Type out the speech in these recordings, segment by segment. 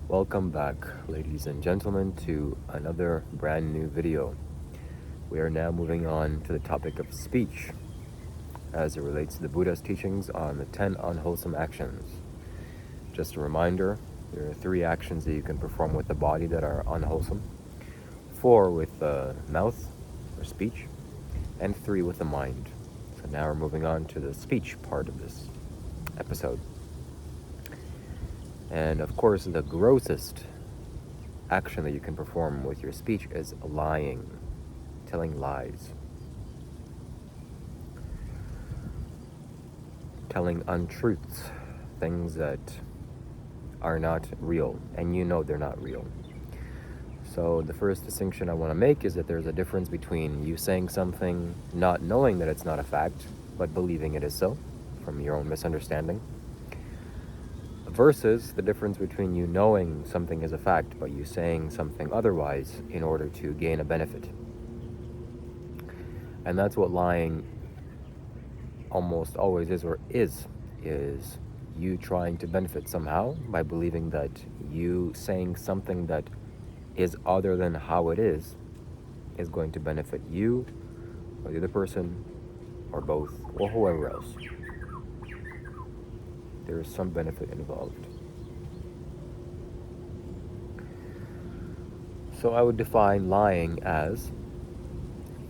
Welcome back, ladies and gentlemen, to another brand new video. We are now moving on to the topic of speech as it relates to the Buddha's teachings on the 10 unwholesome actions. Just a reminder, there are 3 actions that you can perform with the body that are unwholesome, 4 with the mouth or speech, and 3 with the mind. So now we're moving on to the speech part of this episode. And of course, the grossest action that you can perform with your speech is lying, telling lies, telling untruths, things that are not real, and you know they're not real. So the first distinction I want to make is that there's a difference between you saying something, not knowing that it's not a fact, but believing it is so, from your own misunderstanding, versus the difference between you knowing something is a fact, but you saying something otherwise in order to gain a benefit. And that's what lying almost always is you trying to benefit somehow by believing that you saying something that is other than how it is going to benefit you or the other person or both or whoever else. There is some benefit involved. So I would define lying as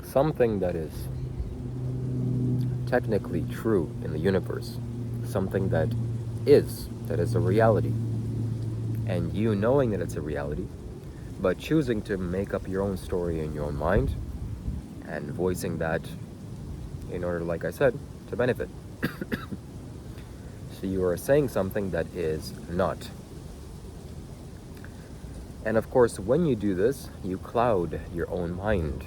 something that is technically true in the universe, something that is a reality, and you knowing that it's a reality, but choosing to make up your own story in your own mind and voicing that in order, like I said, to benefit. So you are saying something that is not. And of course, when you do this, you cloud your own mind.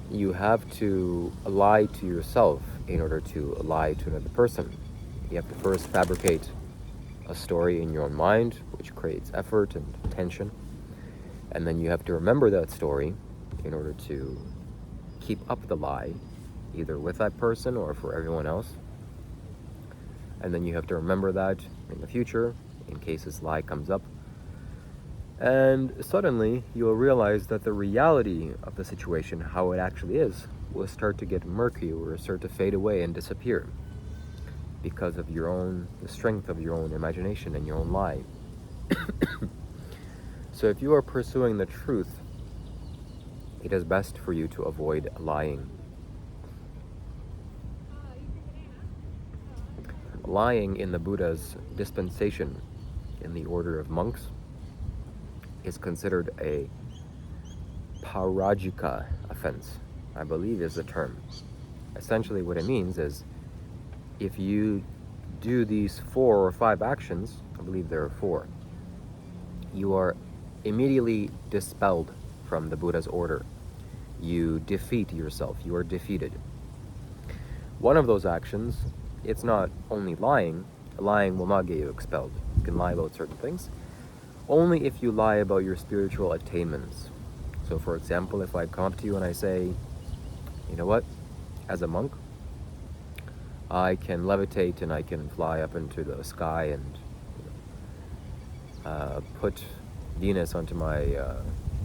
You have to lie to yourself in order to lie to another person. You have to first fabricate a story in your own mind, which creates effort and tension. And then you have to remember that story in order to keep up the lie, either with that person or for everyone else. And then you have to remember that in the future, in case this lie comes up. And suddenly, you'll realize that the reality of the situation, how it actually is, will start to get murky or start to fade away and disappear because of the strength of your own imagination and your own lie. So if you are pursuing the truth, it is best for you to avoid lying. Lying in the Buddha's dispensation, in the order of monks, is considered a parajika offense, I believe is the term. Essentially what it means is, if you do these 4 or 5 actions, I believe there are 4, you are immediately dispelled from the Buddha's order. You defeat yourself, you are defeated. One of those actions, it's not only lying. Lying will not get you expelled. You can lie about certain things. Only if you lie about your spiritual attainments. So for example, if I come up to you and I say, you know what, as a monk, I can levitate and I can fly up into the sky and put Venus onto my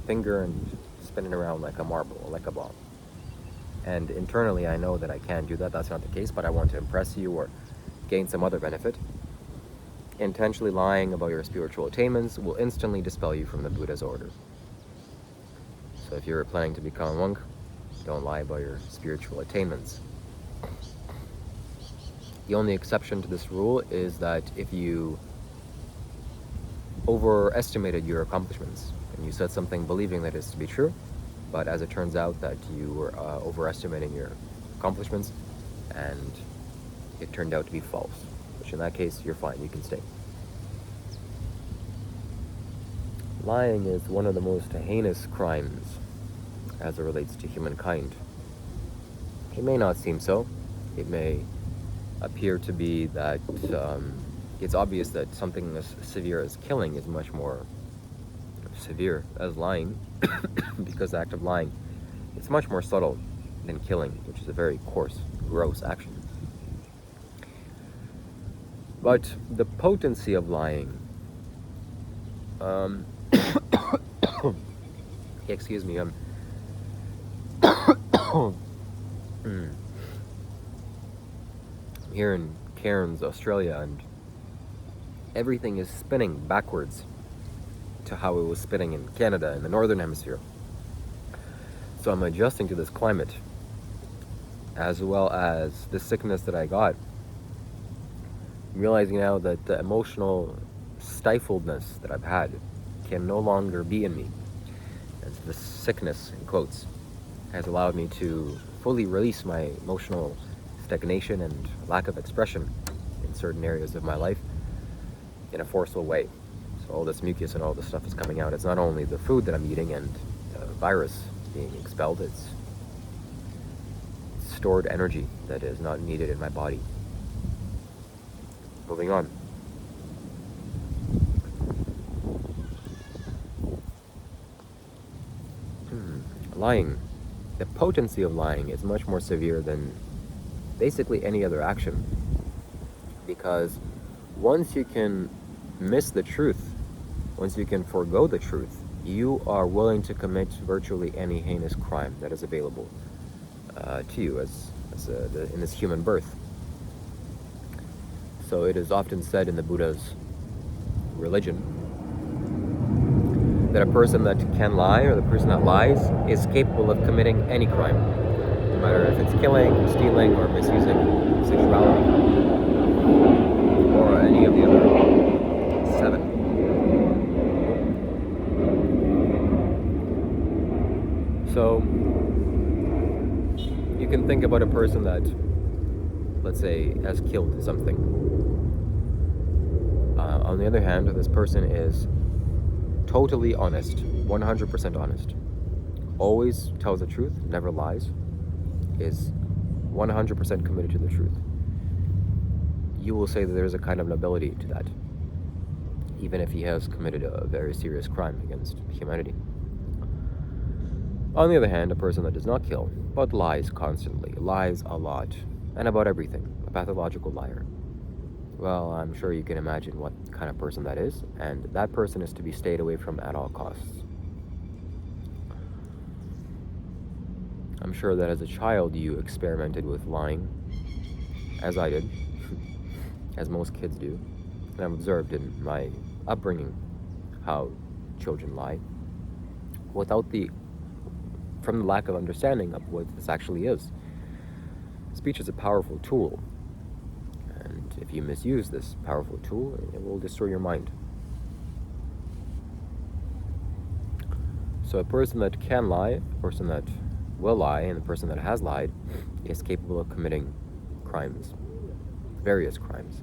finger and spin it around like a marble or like a ball. And internally I know that I can't do that, that's not the case, but I want to impress you or gain some other benefit. Intentionally lying about your spiritual attainments will instantly dispel you from the Buddha's order. So if you're planning to become a monk, don't lie about your spiritual attainments. The only exception to this rule is that if you overestimated your accomplishments and you said something believing that is to be true, but as it turns out that you were overestimating your accomplishments and it turned out to be false, which in that case, you're fine, you can stay. Lying is one of the most heinous crimes as it relates to humankind. It may not seem so. It may appear to be that it's obvious that something as severe as killing is much more severe as lying, because the act of lying, it's much more subtle than killing, which is a very coarse, gross action. But the potency of lying Um, excuse me. I'm here in Cairns, Australia, and everything is spinning backwards to how it was spinning in Canada in the northern hemisphere. So I'm adjusting to this climate, as well as the sickness that I got. I'm realizing now that the emotional stifledness that I've had can no longer be in me. And the sickness, in quotes, has allowed me to fully release my emotional stagnation and lack of expression in certain areas of my life in a forceful way. So all this mucus and all this stuff is coming out. It's not only the food that I'm eating and the virus being expelled, it's stored energy that is not needed in my body. Moving on. Lying. The potency of lying is much more severe than basically any other action, because once you can miss the truth, once you can forego the truth, you are willing to commit virtually any heinous crime that is available to you in this human birth. So it is often said in the Buddha's religion that a person that can lie, or the person that lies, is capable of committing any crime, no matter if it's killing, stealing, or misusing sexuality, or any of the other 7. So you can think about a person that, let's say, has killed something. On the other hand, this person is totally honest, 100% honest, always tells the truth, never lies, is 100% committed to the truth. You will say that there's a kind of nobility to that, even if he has committed a very serious crime against humanity. On the other hand, a person that does not kill, but lies constantly, lies a lot, and about everything, a pathological liar. Well, I'm sure you can imagine what kind of person that is, and that person is to be stayed away from at all costs. I'm sure that as a child you experimented with lying, as I did, as most kids do, and I've observed in my upbringing how children lie, from the lack of understanding of what this actually is. Speech is a powerful tool, and if you misuse this powerful tool, it will destroy your mind. So a person that can lie, a person that will lie, and a person that has lied is capable of committing crimes, various crimes.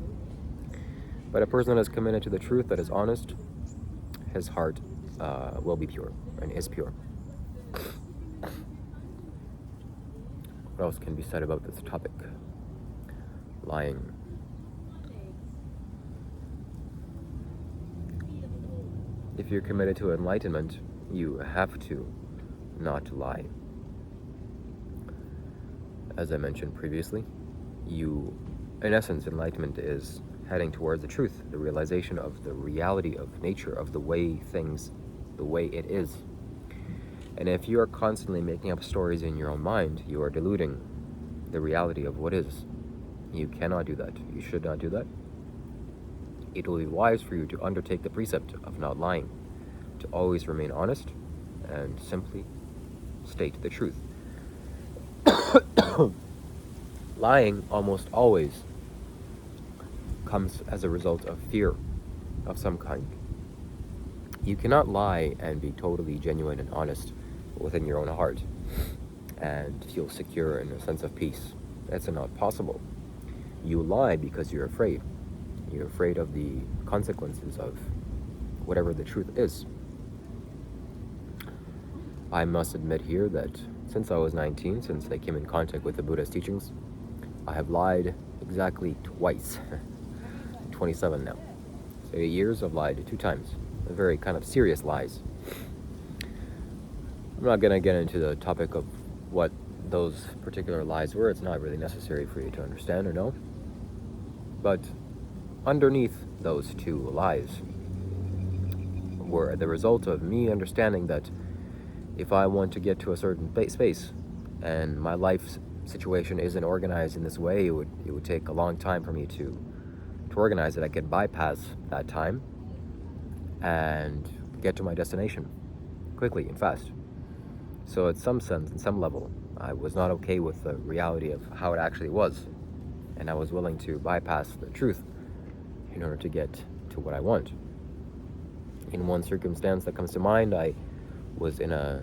But a person that is committed to the truth, that is honest, his heart will be pure and is pure. What else can be said about this topic? Lying. If you're committed to enlightenment, you have to not lie. As I mentioned previously, in essence, enlightenment is heading towards the truth, the realization of the reality of nature, of the way it is. And if you are constantly making up stories in your own mind, you are diluting the reality of what is. You cannot do that. You should not do that. It will be wise for you to undertake the precept of not lying, to always remain honest and simply state the truth. Lying almost always comes as a result of fear of some kind. You cannot lie and be totally genuine and honest within your own heart and feel secure in a sense of peace. That's not possible. You lie because you're afraid. You're afraid of the consequences of whatever the truth is. I must admit here that since I was 19, since I came in contact with the Buddha's teachings, I have lied exactly twice. 27 now. So 8 years, I've lied 2 times. Very kind of serious lies. I'm not going to get into the topic of what those particular lies were. It's not really necessary for you to understand or know. But underneath those 2 lies were the result of me understanding that if I want to get to a certain space and my life situation isn't organized in this way, it would take a long time for me to organize it. I could bypass that time and get to my destination quickly and fast. So in some sense, in some level, I was not okay with the reality of how it actually was. And I was willing to bypass the truth in order to get to what I want. In one circumstance that comes to mind, I was in a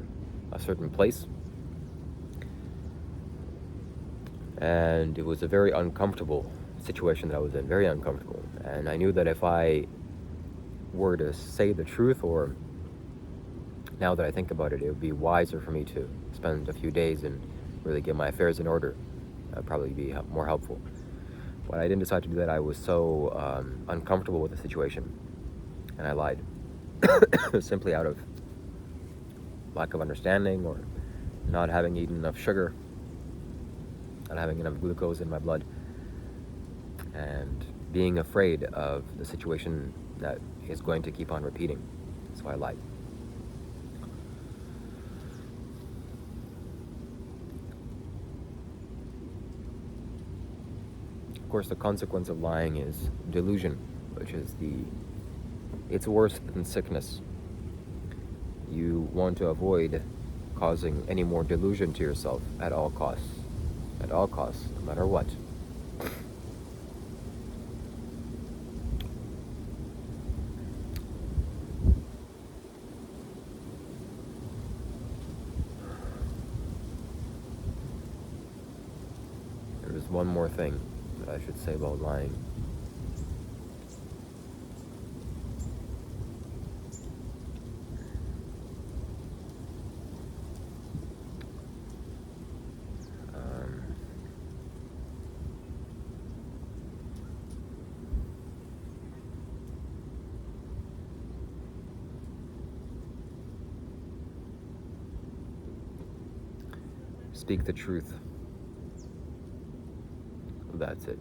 certain place, and it was a very uncomfortable situation that I was in, very uncomfortable. And I knew that if I were to say the truth, or now that I think about it, it would be wiser for me to spend a few days and really get my affairs in order. That would probably be more helpful. But I didn't decide to do that. I was so uncomfortable with the situation, and I lied. Simply out of lack of understanding, or not having eaten enough sugar, not having enough glucose in my blood, and being afraid of the situation that is going to keep on repeating. So I lied. Of course, the consequence of lying is delusion, which is it's worse than sickness. You want to avoid causing any more delusion to yourself at all costs. At all costs, no matter what. There is one more thing that I should say about lying. Speak the truth. That's it.